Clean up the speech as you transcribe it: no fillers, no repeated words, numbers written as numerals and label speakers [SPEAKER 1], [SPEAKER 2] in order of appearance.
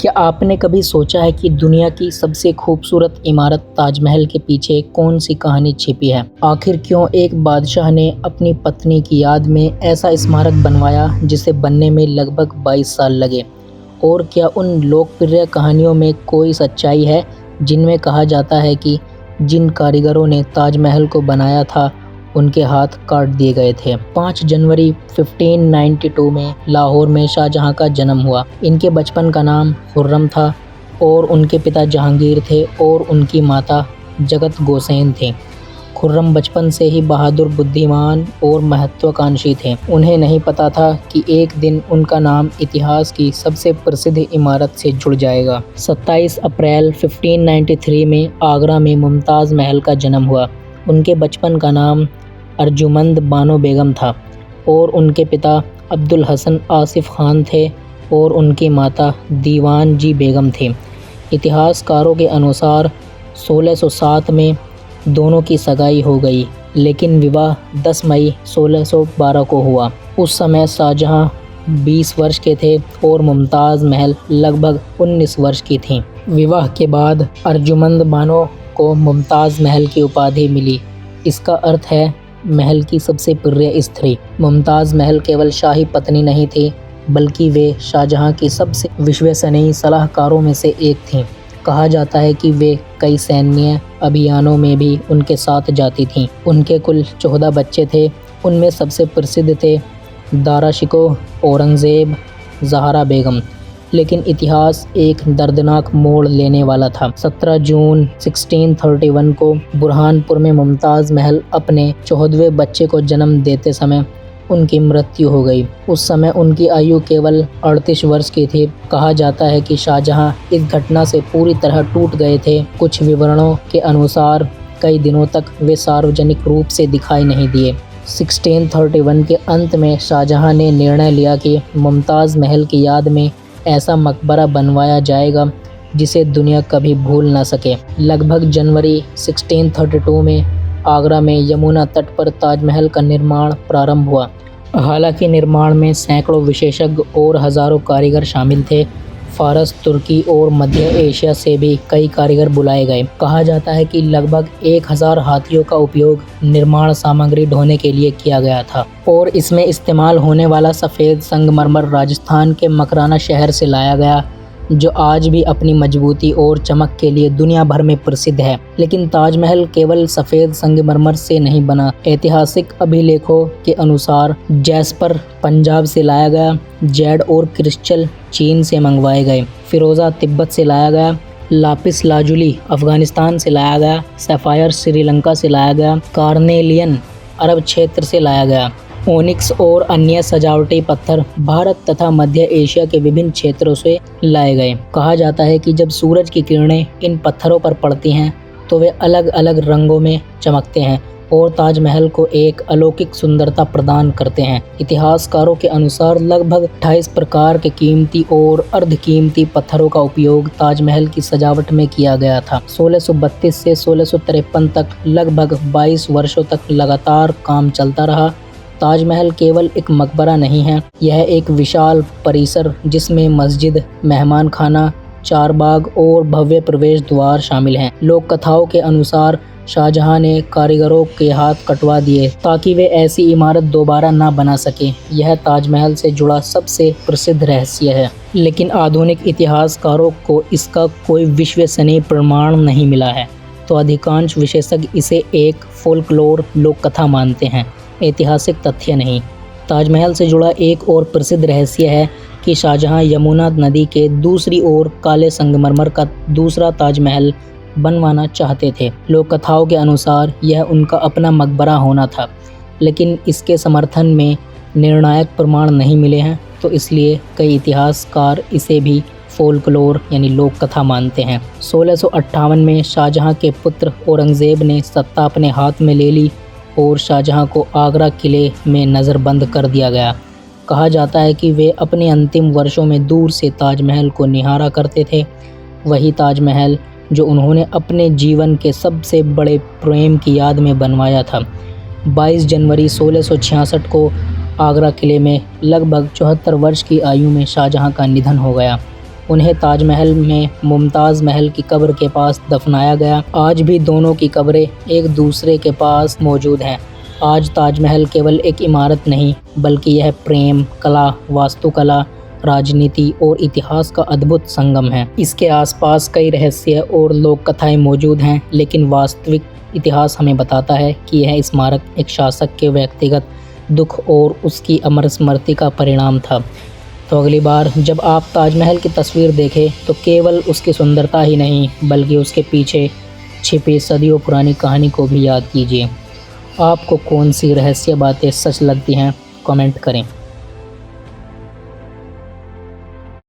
[SPEAKER 1] क्या आपने कभी सोचा है कि दुनिया की सबसे खूबसूरत इमारत ताजमहल के पीछे कौन सी कहानी छिपी है? आखिर क्यों एक बादशाह ने अपनी पत्नी की याद में ऐसा स्मारक बनवाया जिसे बनने में लगभग 22 साल लगे? और क्या उन लोकप्रिय कहानियों में कोई सच्चाई है जिनमें कहा जाता है कि जिन कारीगरों ने ताजमहल को बनाया था उनके हाथ काट दिए गए थे? 5 जनवरी 1592 में लाहौर में शाहजहां का जन्म हुआ। इनके बचपन का नाम खुर्रम था और उनके पिता जहांगीर थे और उनकी माता जगत गोसेन थी। खुर्रम बचपन से ही बहादुर, बुद्धिमान और महत्वाकांक्षी थे। उन्हें नहीं पता था कि एक दिन उनका नाम इतिहास की सबसे प्रसिद्ध इमारत से जुड़ जाएगा। 27 अप्रैल 1593 में आगरा में मुमताज़ महल का जन्म हुआ। उनके बचपन का नाम अर्जुमंद बानो बेगम था और उनके पिता अब्दुल हसन आसिफ खान थे और उनकी माता दीवान जी बेगम थी। इतिहासकारों के अनुसार 1607 में दोनों की सगाई हो गई, लेकिन विवाह 10 मई 1612 को हुआ। उस समय शाहजहां 20 वर्ष के थे और मुमताज़ महल लगभग 19 वर्ष की थीं। विवाह के बाद अर्जुमंद बानो को मुमताज़ महल की उपाधि मिली। इसका अर्थ है महल की सबसे प्रिय स्त्री। मुमताज़ महल केवल शाही पत्नी नहीं थी, बल्कि वे शाहजहां की सबसे विश्वसनीय सलाहकारों में से एक थीं। कहा जाता है कि वे कई सैन्य अभियानों में भी उनके साथ जाती थीं। उनके कुल 14 बच्चे थे। उनमें सबसे प्रसिद्ध थे दारा शिकोह, औरंगज़ेब, ज़हरा बेगम। लेकिन इतिहास एक दर्दनाक मोड़ लेने वाला था। 17 जून 1631 को बुरहानपुर में मुमताज़ महल अपने 14वें बच्चे को जन्म देते समय उनकी मृत्यु हो गई। उस समय उनकी आयु केवल 38 वर्ष की थी। कहा जाता है कि शाहजहां इस घटना से पूरी तरह टूट गए थे। कुछ विवरणों के अनुसार कई दिनों तक वे सार्वजनिक रूप से दिखाई नहीं दिए। 1631 के अंत में शाहजहां ने निर्णय लिया कि मुमताज़ महल की याद में ऐसा मकबरा बनवाया जाएगा जिसे दुनिया कभी भूल ना सके। लगभग जनवरी 1632 में आगरा में यमुना तट पर ताजमहल का निर्माण प्रारंभ हुआ। हालांकि निर्माण में सैकड़ों विशेषज्ञ और हज़ारों कारीगर शामिल थे। फारस, तुर्की और मध्य एशिया से भी कई कारीगर बुलाए गए। कहा जाता है कि लगभग 1000 हाथियों का उपयोग निर्माण सामग्री ढोने के लिए किया गया था और इसमें इस्तेमाल होने वाला सफ़ेद संगमरमर राजस्थान के मकराना शहर से लाया गया, जो आज भी अपनी मजबूती और चमक के लिए दुनिया भर में प्रसिद्ध है। लेकिन ताजमहल केवल सफ़ेद संगमरमर से नहीं बना। ऐतिहासिक अभिलेखों के अनुसार जैस्पर पंजाब से लाया गया, जैड और क्रिस्टल चीन से मंगवाए गए, फिरोज़ा तिब्बत से लाया गया, लापिस लाजुली अफ़गानिस्तान से लाया गया, सफ़ायर श्रीलंका से लाया गया, कार्नेलियन अरब क्षेत्र से लाया गया। ओनिक्स और अन्य सजावटी पत्थर भारत तथा मध्य एशिया के विभिन्न क्षेत्रों से लाए गए। कहा जाता है कि जब सूरज की किरणें इन पत्थरों पर पड़ती हैं तो वे अलग अलग रंगों में चमकते हैं और ताजमहल को एक अलौकिक सुंदरता प्रदान करते हैं। इतिहासकारों के अनुसार लगभग 28 प्रकार के कीमती और अर्धकीमती पत्थरों का उपयोग ताजमहल की सजावट में किया गया था। 1632 से 1653 तक लगभग 22 वर्षों तक लगातार काम चलता रहा। ताजमहल केवल एक मकबरा नहीं है, यह एक विशाल परिसर जिसमें मस्जिद, मेहमान खाना, चारबाग और भव्य प्रवेश द्वार शामिल हैं। लोक कथाओं के अनुसार शाहजहां ने कारीगरों के हाथ कटवा दिए ताकि वे ऐसी इमारत दोबारा ना बना सके। यह ताजमहल से जुड़ा सबसे प्रसिद्ध रहस्य है, लेकिन आधुनिक इतिहासकारों को इसका कोई विश्वसनीय प्रमाण नहीं मिला है, तो अधिकांश विशेषज्ञ इसे एक फोल्कलोर लोक कथा मानते हैं, ऐतिहासिक तथ्य नहीं। ताजमहल से जुड़ा एक और प्रसिद्ध रहस्य है कि शाहजहां यमुना नदी के दूसरी ओर काले संगमरमर का दूसरा ताजमहल बनवाना चाहते थे। लोक कथाओं के अनुसार यह उनका अपना मकबरा होना था, लेकिन इसके समर्थन में निर्णायक प्रमाण नहीं मिले हैं, तो इसलिए कई इतिहासकार इसे भी फोल्कलोर यानी लोक कथा मानते हैं। 1658 में शाहजहां के पुत्र औरंगज़ेब ने सत्ता अपने हाथ में ले ली और शाहजहां को आगरा किले में नज़रबंद कर दिया गया। कहा जाता है कि वे अपने अंतिम वर्षों में दूर से ताजमहल को निहारा करते थे, वही ताजमहल जो उन्होंने अपने जीवन के सबसे बड़े प्रेम की याद में बनवाया था। 22 जनवरी 1666 को आगरा किले में लगभग 74 वर्ष की आयु में शाहजहां का निधन हो गया। उन्हें ताजमहल में मुमताज़ महल की कब्र के पास दफनाया गया। आज भी दोनों की कब्रें एक दूसरे के पास मौजूद हैं। आज ताजमहल केवल एक इमारत नहीं, बल्कि यह प्रेम, कला, वास्तुकला, राजनीति और इतिहास का अद्भुत संगम है। इसके आसपास कई रहस्य और लोक कथाएं मौजूद हैं, लेकिन वास्तविक इतिहास हमें बताता है कि यह स्मारक एक शासक के व्यक्तिगत दुख और उसकी अमर स्मृति का परिणाम था। तो अगली बार जब आप ताजमहल की तस्वीर देखें तो केवल उसकी सुंदरता ही नहीं, बल्कि उसके पीछे छिपी सदियों पुरानी कहानी को भी याद कीजिए। आपको कौन सी रहस्य बातें सच लगती हैं, कमेंट करें।